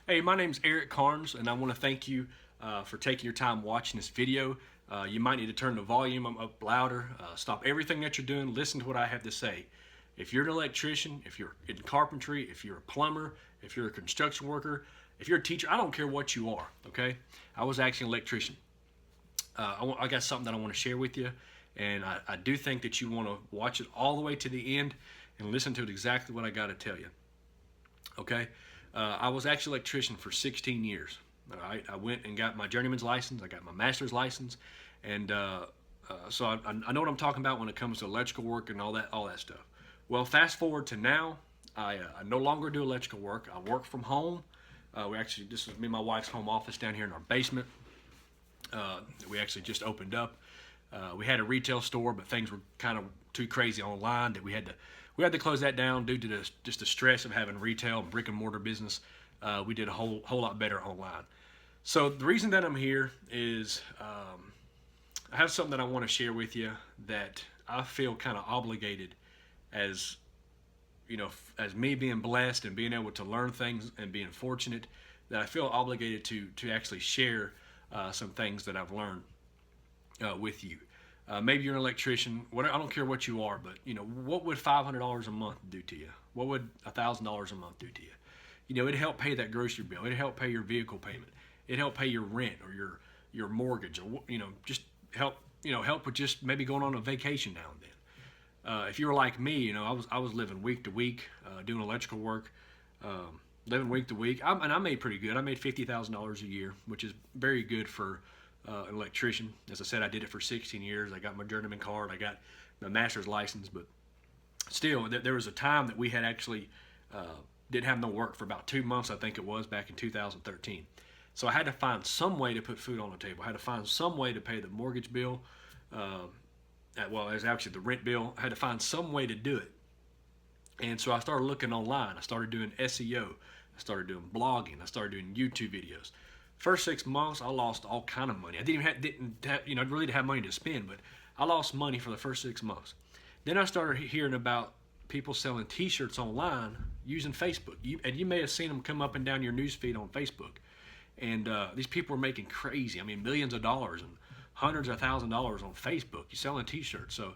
Hey, my name's Eric Carnes, and I want to thank you for taking your time watching this video. You might need to turn the volume up louder, stop everything that you're doing, listen to what I have to say. If you're an electrician, if you're in carpentry, if you're a plumber, if you're a construction worker, if you're a teacher, I don't care what you are, okay? I was actually an electrician. I got something that I want to share with you, and I do think that you want to watch it all the way to the end and listen to it exactly what I got to tell you, okay? I was actually an electrician for 16 years. All right, I went and got my journeyman's license. I got my master's license, and so I know what I'm talking about when it comes to electrical work and all that stuff. Well, fast forward to now, I no longer do electrical work. I work from home. This is me and my wife's home office down here in our basement. We actually just opened up. We had a retail store, but things were kind of too crazy online that we had to close that down due to just the stress of having retail and brick and mortar business. We did a whole lot better online. So the reason that I'm here is I have something that I want to share with you that I feel kind of obligated as as me being blessed and being able to learn things and being fortunate, that I feel obligated to actually share some things that I've learned with you. Maybe you're an electrician. I don't care what you are, but what would $500 a month do to you? What would $1,000 a month do to you? It'd help pay that grocery bill. It'd help pay your vehicle payment. It'd help pay your rent or your mortgage, or just help with just maybe going on a vacation now and then. If you were like me, I was living week to week, doing electrical work, living week to week, and I made pretty good. I made $50,000 a year, which is very good for an electrician. As I said, I did it for 16 years. I got my journeyman card. I got my master's license, but still, there was a time that we had actually didn't have no work for about 2 months, I think it was, back in 2013. So I had to find some way to put food on the table. I had to find some way to pay the mortgage bill. Well, there's actually the rent bill. I had to find some way to do it. And so I started looking online. I started doing SEO. I started doing blogging. I started doing YouTube videos. First 6 months, I lost all kind of money. I didn't have, really didn't have money to spend, but I lost money for the first 6 months. Then I started hearing about people selling T-shirts online using Facebook. You may have seen them come up and down your newsfeed on Facebook. And these people were making crazy, millions of dollars and hundreds of thousands of dollars on Facebook. You're selling T-shirts. So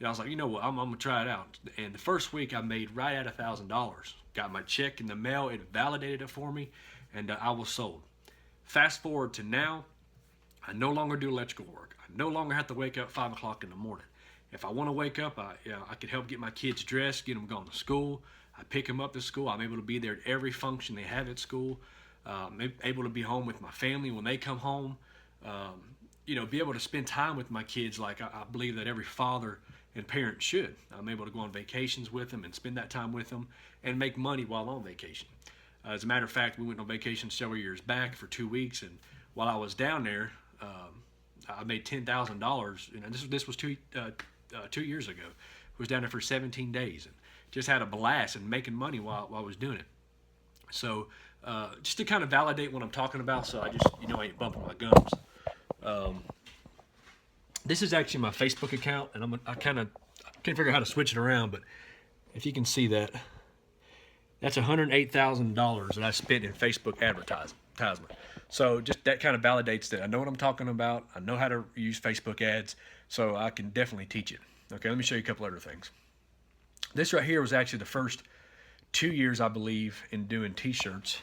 I was like, you know what, I'm gonna try it out. And the first week I made right at $1,000. Got my check in the mail. It validated it for me, and I was sold. Fast forward to now, I no longer do electrical work. I no longer have to wake up 5 o'clock in the morning. If I want to wake up, I can help get my kids dressed, get them going to school. I pick them up to school. I'm able to be there at every function they have at school. I'm able to be home with my family when they come home. Be able to spend time with my kids like I believe that every father and parent should. I'm able to go on vacations with them and spend that time with them and make money while on vacation. As a matter of fact, we went on vacation several years back for 2 weeks, and while I was down there, I made $10,000. This was 2 years ago. I was down there for 17 days and just had a blast and making money while I was doing it. So just to kind of validate what I'm talking about, so I just I ain't bumping my gums. This is actually my Facebook account, and I can't figure out how to switch it around, but if you can see that, that's $108,000 that I spent in Facebook advertisement. So just that kind of validates that I know what I'm talking about. I know how to use Facebook ads, so I can definitely teach it. Okay, let me show you a couple other things. This right here was actually the first 2 years, I believe, in doing T-shirts.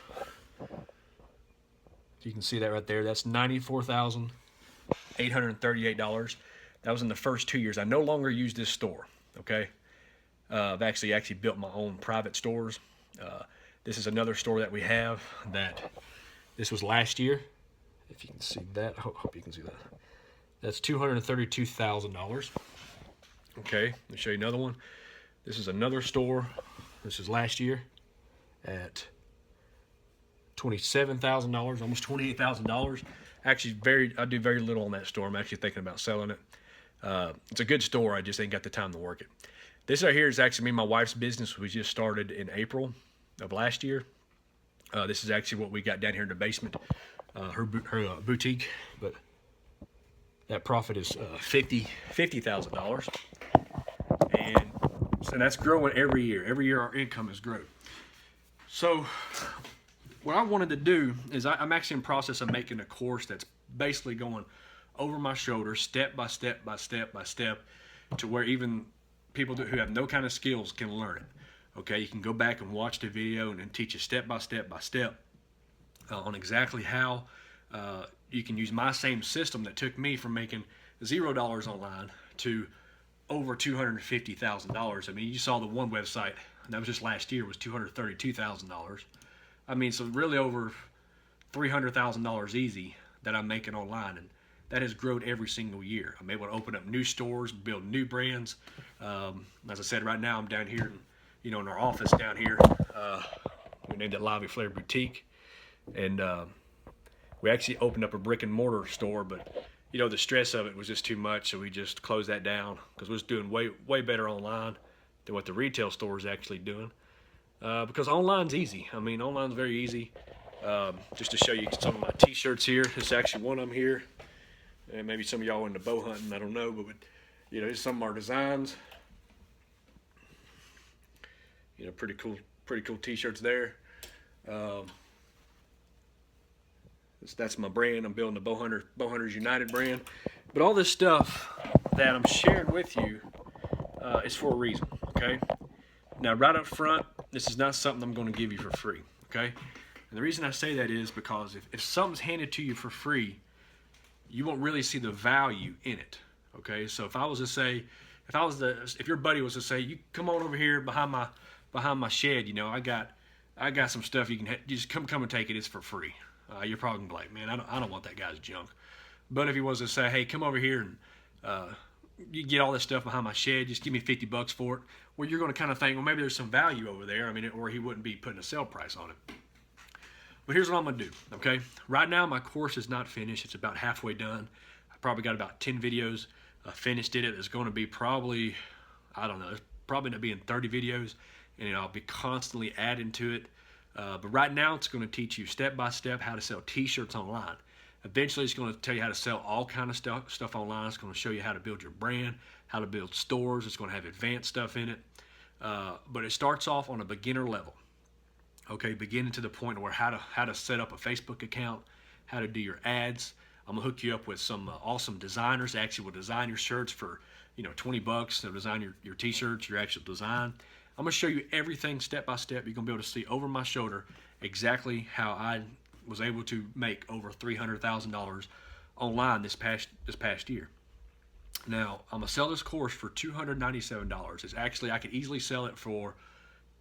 You can see that right there. That's $94,838. That was in the first 2 years. I no longer use this store. Okay, I've actually built my own private stores. This is another store that we have. This was last year. If you can see that, I hope you can see that. That's $232,000. Okay, let me show you another one. This is another store. This is last year at $27,000, almost $28,000. Actually, I do very little on that store. I'm actually thinking about selling it. It's a good store. I just ain't got the time to work it. This right here is actually me and my wife's business. We just started in April of last year. This is actually what we got down here in the basement, her boutique. But that profit is $50,000, and so that's growing every year. Every year our income is growing. So what I wanted to do is I'm actually in the process of making a course that's basically going over my shoulder, step by step by step by step, to where even people who have no kind of skills can learn it. Okay, you can go back and watch the video and teach you step by step on exactly how you can use my same system that took me from making $0 online to over $250,000. I mean, you saw the one website that was just last year was $232,000. I mean, so really over $300,000 easy that I'm making online, and that has grown every single year. I'm able to open up new stores, build new brands. As I said, right now I'm down here, in our office down here. We named it Lively Flair Boutique, and we actually opened up a brick and mortar store, but the stress of it was just too much, so we just closed that down because we was doing way better online than what the retail store is actually doing. Because online's easy. I mean, online's very easy. Just to show you some of my t-shirts here. This is actually one of them here. And maybe some of y'all into bow hunting, I don't know, but here's some of our designs. Pretty cool t-shirts there. That's my brand. I'm building the Bowhunters United brand. But all this stuff that I'm sharing with you is for a reason, okay? Now, right up front, this is not something I'm going to give you for free, okay? And the reason I say that is because if something's handed to you for free, you won't really see the value in it, okay? So if I was to say, if your buddy was to say, you come on over here behind my shed, I got some stuff you just come and take it. It's for free. You're probably gonna be like, man, I don't want that guy's junk. But if he was to say, hey, come over here and you get all this stuff behind my shed, just give me $50 for it, well, you're going to kind of think, well, maybe there's some value over there. I mean, or he wouldn't be putting a sale price on it. But here's what I'm going to do, okay? Right now, my course is not finished. It's about halfway done. I probably got about 10 videos finished in it. It's going to be probably, I don't know, it's probably going to be in 30 videos, and I'll be constantly adding to it. But right now, it's going to teach you step by step how to sell t-shirts online. Eventually, it's going to tell you how to sell all kind of stuff online. It's going to show you how to build your brand, how to build stores. It's going to have advanced stuff in it. But it starts off on a beginner level. Okay, beginning to the point where how to set up a Facebook account, how to do your ads. I'm gonna hook you up with some awesome designers that actually will design your shirts for $20. They'll design your t-shirts, your actual design. I'm gonna show you everything step by step. You're gonna be able to see over my shoulder exactly how I was able to make over $300,000 online this past year. Now I'm gonna sell this course for $297. It's actually, I could easily sell it for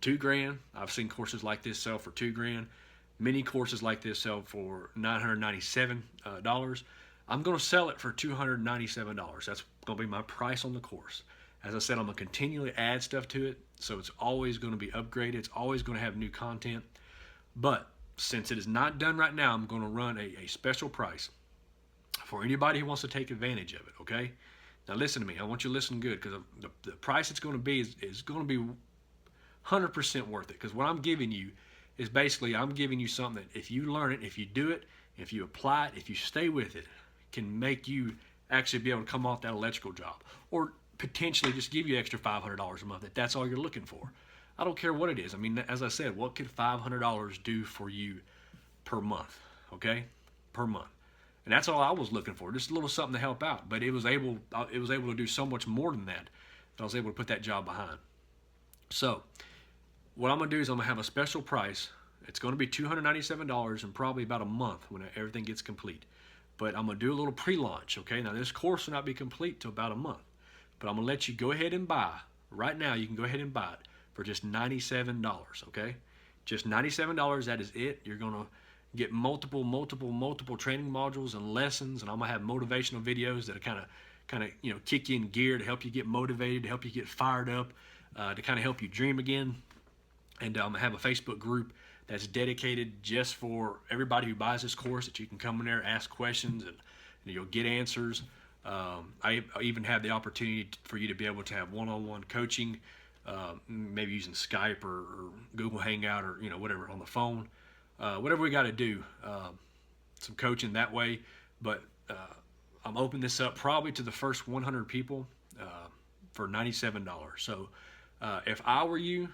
$2,000. I've seen courses like this sell for $2,000. Many courses like this sell for $997. I'm going to sell it for $297. That's going to be my price on the course. As I said, I'm going to continually add stuff to it, so it's always going to be upgraded. It's always going to have new content. But since it is not done right now, I'm going to run a special price for anybody who wants to take advantage of it, okay? Now listen to me. I want you to listen good, because the price it's going to be is going to be 100% worth it, because what I'm giving you is basically, I'm giving you something that if you learn it, if you do it, if you apply it, if you stay with it, can make you actually be able to come off that electrical job, or potentially just give you extra $500 a month if that's all you're looking for. I don't care what it is. I mean, as I said, what could $500 do for you per month, okay? Per month. And that's all I was looking for, just a little something to help out. But it was able to do so much more than that I was able to put that job behind. So what I'm going to do is I'm going to have a special price. It's going to be $297 in probably about a month when everything gets complete. But I'm going to do a little pre-launch, okay? Now, this course will not be complete till about a month. But I'm going to let you go ahead and buy. Right now, you can go ahead and buy it for just $97, okay? Just $97, that is it. You're going to get multiple training modules and lessons, and I'm going to have motivational videos that are kind of kick you in gear to help you get motivated, to help you get fired up, to kind of help you dream again. And I'm going to have a Facebook group that's dedicated just for everybody who buys this course, that you can come in there, ask questions, and you'll get answers. I even have the opportunity for you to be able to have one-on-one coaching, maybe using Skype or Google Hangout, or whatever, on the phone. Whatever we got to do, some coaching that way. But I'm opening this up probably to the first 100 people for $97. So if I were you,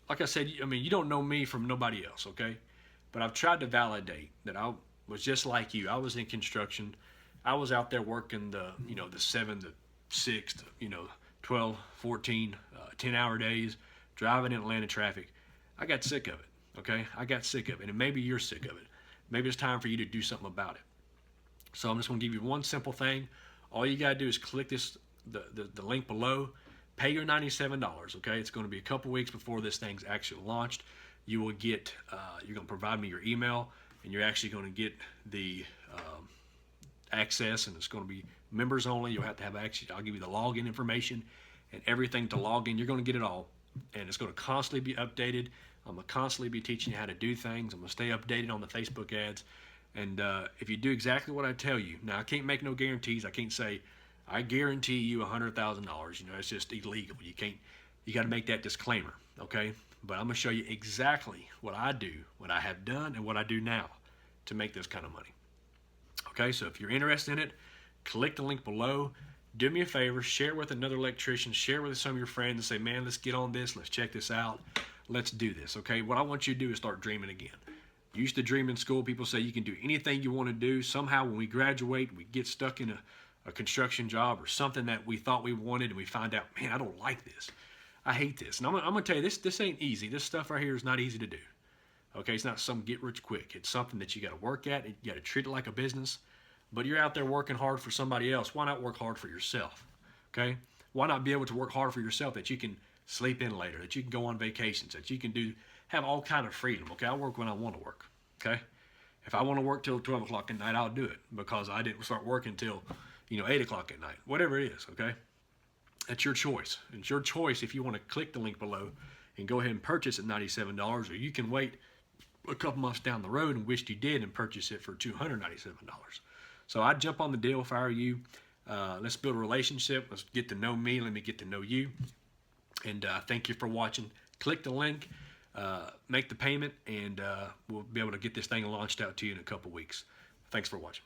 like I said, I mean, you don't know me from nobody else, okay? But I've tried to validate that I was just like you. I was in construction. I was out there working the 7 to 6 to, 12, 14, 10-hour days, driving in Atlanta traffic. I got sick of it, okay? I got sick of it, and maybe you're sick of it. Maybe it's time for you to do something about it. So I'm just going to give you one simple thing. All you got to do is click the link below, pay your $97, okay? It's going to be a couple weeks before this thing's actually launched. You will get, you're going to provide me your email, and you're actually going to get the access, and it's going to be members only. You'll have to have access. I'll give you the login information and everything to log in. You're going to get it all, and it's going to constantly be updated. I'm going to constantly be teaching you how to do things. I'm going to stay updated on the Facebook ads. And if you do exactly what I tell you, now I can't make no guarantees. I can't say, I guarantee you $100,000. It's just illegal. You can't, you got to make that disclaimer, okay? But I'm going to show you exactly what I do, what I have done, and what I do now to make this kind of money. Okay, so if you're interested in it, click the link below. Do me a favor, share it with another electrician, share it with some of your friends and say, man, let's get on this, let's check this out, let's do this, okay? What I want you to do is start dreaming again. You used to dream in school. People say you can do anything you want to do. Somehow when we graduate, we get stuck in a construction job or something that we thought we wanted, and we find out, man, I don't like this. I hate this. And I'm going to tell you, this ain't easy. This stuff right here is not easy to do. Okay, it's not some get rich quick. It's something that you got to work at. You got to treat it like a business. But you're out there working hard for somebody else. Why not work hard for yourself? Okay? Why not be able to work hard for yourself that you can sleep in later, that you can go on vacations, that you can have all kind of freedom? Okay, I work when I want to work. Okay? If I want to work till 12 o'clock at night, I'll do it because I didn't start working till 8 o'clock at night. Whatever it is, okay? That's your choice. It's your choice if you want to click the link below and go ahead and purchase at $97, or you can wait a couple months down the road and wish you did and purchase it for $297. So I'd jump on the deal if I were you. Let's build a relationship. Let's get to know me. Let me get to know you. And thank you for watching. Click the link, make the payment, and we'll be able to get this thing launched out to you in a couple weeks. Thanks for watching.